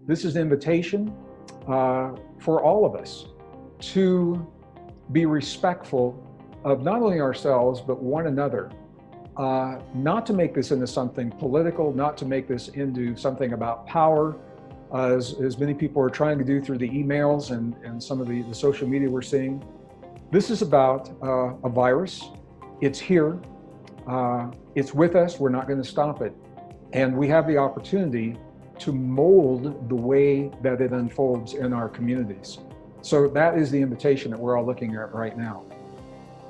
This is an invitation for all of us to be respectful of not only ourselves, but one another. Not to make this into something political, not to make this into something about power, as many people are trying to do through the emails and some of the social media we're seeing. This is about a virus. It's here. It's with us. We're not going to stop it. And we have the opportunity to mold the way that it unfolds in our communities. So that is the invitation that we're all looking at right now.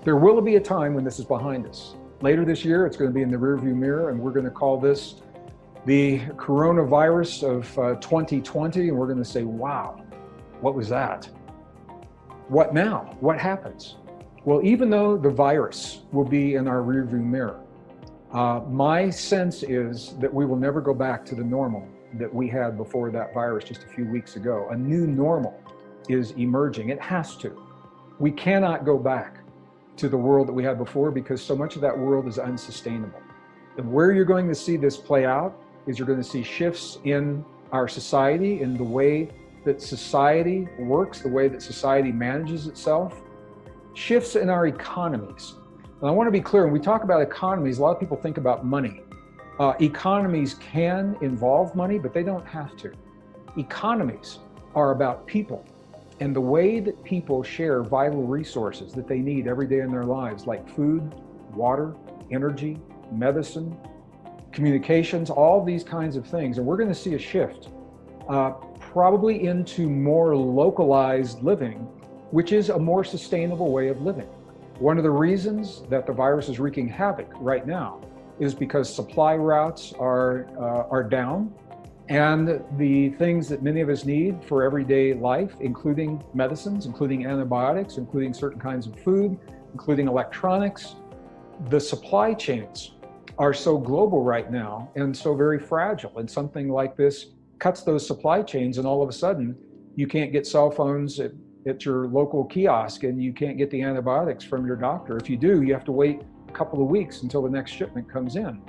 There will be a time when this is behind us. Later this year, it's going to be in the rearview mirror, and we're going to call this the coronavirus of 2020, and we're going to say, wow, what was that? What now? What happens? Well, even though the virus will be in our rearview mirror, my sense is that we will never go back to the normal that we had before that virus just a few weeks ago. A new normal is emerging. It has to. We cannot go back to the world that we had before because so much of that world is unsustainable. And where you're going to see this play out is you're going to see shifts in our society, in the way that society works, the way that society manages itself, shifts in our economies. And I want to be clear, when we talk about economies, a lot of people think about money. Economies can involve money, but they don't have to. Economies are about people and the way that people share vital resources that they need every day in their lives, like food, water, energy, medicine, communications, all these kinds of things. And we're going to see a shift probably into more localized living, which is a more sustainable way of living. One of the reasons that the virus is wreaking havoc right now is because supply routes are down, and the things that many of us need for everyday life, including medicines, including antibiotics, including certain kinds of food, including electronics, the supply chains are so global right now and so very fragile. And something like this cuts those supply chains, and all of a sudden you can't get cell phones at your local kiosk, and you can't get the antibiotics from your doctor. If you do, you have to wait a couple of weeks until the next shipment comes in.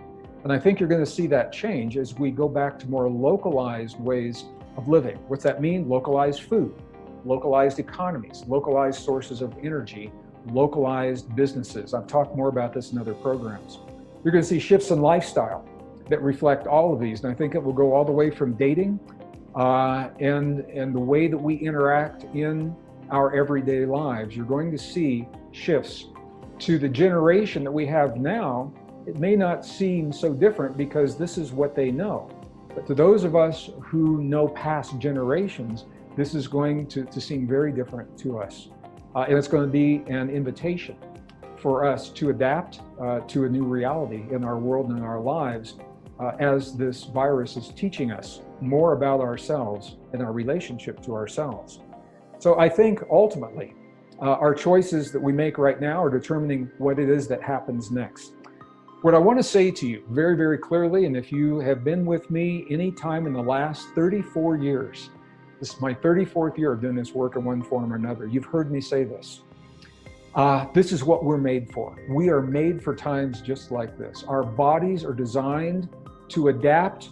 And I think you're going to see that change as we go back to more localized ways of living. What's that mean? Localized food, localized economies, localized sources of energy, localized businesses. I've talked more about this in other programs. You're going to see shifts in lifestyle that reflect all of these. And I think it will go all the way from dating and the way that we interact in our everyday lives. You're going to see shifts to the generation that we have now. It may not seem so different because this is what they know. But to those of us who know past generations, this is going to seem very different to us. And it's going to be an invitation for us to adapt to a new reality in our world and in our lives as this virus is teaching us more about ourselves and our relationship to ourselves. So I think ultimately, our choices that we make right now are determining what it is that happens next. What I want to say to you very, very clearly, and if you have been with me any time in the last 34 years, this is my 34th year of doing this work in one form or another, you've heard me say this. This is what we're made for. We are made for times just like this. Our bodies are designed to adapt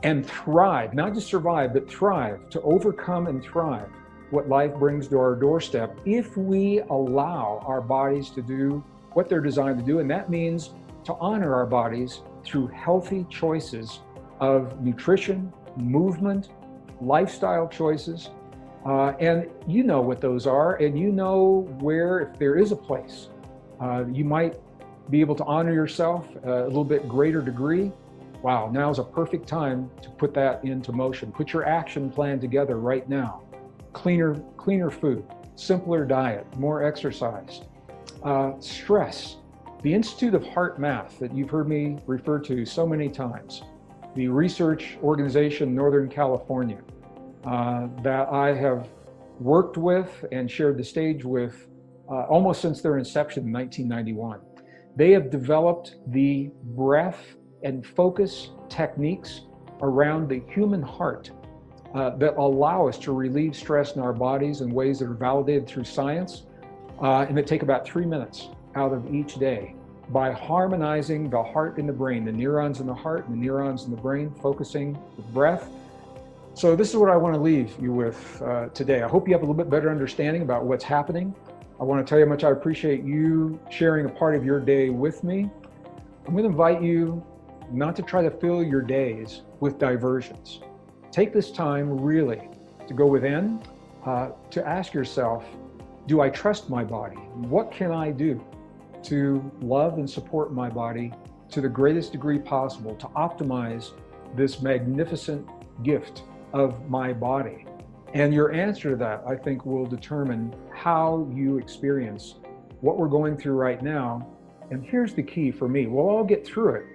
and thrive, not just survive, but thrive, to overcome and thrive what life brings to our doorstep if we allow our bodies to do what they're designed to do. And that means to honor our bodies through healthy choices of nutrition, movement, lifestyle choices. And you know what those are, and you know where, if there is a place, you might be able to honor yourself a little bit greater degree. Wow, now is a perfect time to put that into motion. Put your action plan together right now. Cleaner food, simpler diet, more exercise, stress. The Institute of Heart Math that you've heard me refer to so many times, the research organization in Northern California that I have worked with and shared the stage with almost since their inception in 1991. They have developed the breath and focus techniques around the human heart that allow us to relieve stress in our bodies in ways that are validated through science, and that take about 3 minutes out of each day by harmonizing the heart and the brain, the neurons in the heart and the neurons in the brain, focusing with breath. So this is what I want to leave you with today. I hope you have a little bit better understanding about what's happening. I want to tell you how much I appreciate you sharing a part of your day with me. I'm going to invite you not to try to fill your days with diversions. Take this time really to go within, to ask yourself, do I trust my body? What can I do to love and support my body to the greatest degree possible to optimize this magnificent gift of my body? And your answer to that, I think, will determine how you experience what we're going through right now. And here's the key for me. We'll all get through it,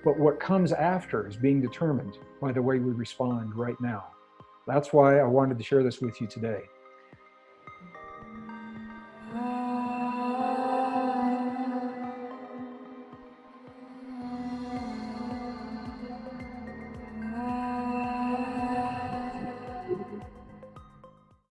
but what comes after is being determined by the way we respond right now. That's why I wanted to share this with you today.